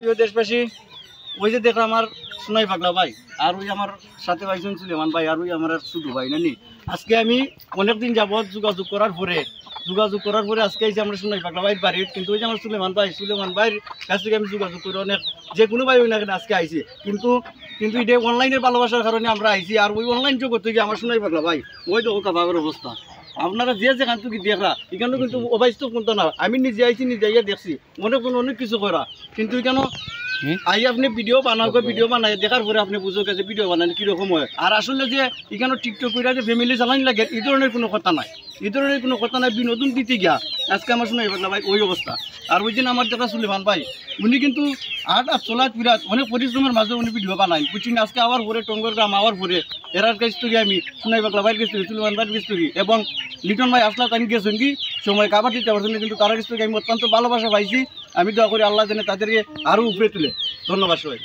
প্রিয় দেশবাসী, ওই যে দেখলাম আমার সোনাই পাগলা ভাই, আর ওই আমার সাথে ভাইজন সুলেমান ভাই, আর ওই আমার ছোটো ভাই নানি। আজকে আমি অনেকদিন যাবৎ যোগাযোগ করার পরে আজকে এসে আমরা সোনাই পাগলা ভাইয়ের বাড়ি, কিন্তু ওই যে আমার সুলেমান ভাইয়ের কাছ থেকে আমি যোগাযোগ করে অনেক যে কোনো ভাই ওই না আজকে আইসি, কিন্তু এটা অনলাইনের ভালোবাসার কারণে আমরা আইসি। আর ওই অনলাইন জগৎ থেকে আমার সোনাই পাগলা ভাই ওই তো কাবাবের অবস্থা আপনারা যে যেখান থেকে দেখরা এখানে কিন্তু অবাস্তব কিন্তু না। আমি নিজে আইসি, নিজে আইয়া দেখছি অনেক কিছু করা, কিন্তু এখানে আই আপনি ভিডিও বানাই দেখার পরে আপনি বুঝো যে ভিডিও বানালে কীরকম হয়। আর আসলে যে এখানে টিকটক করে যে ফ্যামিলি চালানি লাগে এই ধরনের কোনো কথা নাই, বিনোদন দিতে গিয়া আজকে আমার শোনাই পাগলা ভাই ওই অবস্থা। আর ওই দিন আমার দেখা সুলেমান ভাই উনি কিন্তু চলা বিরাট অনেক পরিশ্রমের মাঝে উনি ভিডিও বানাই বুঝছি না। আজকে আবার পরে টঙ্গর গ্রাম আবার পরে এরার কাছ থেকে আমি শোনাই পাগলা ভাইয়ের কাছ থেকে সুলেমান ভাইয়ের কাছ থেকে এবং লিটন ভাই আসলা আমি গেছেন কি সময় কাবার দিতে পারছেন, কিন্তু তার কাছ থেকে আমি অত্যন্ত ভালোবাসা পাইছি। আমি দোয়া করি আল্লাহ জানে তাদেরকে আরও উপরে তুলে। ধন্যবাদ সবাই।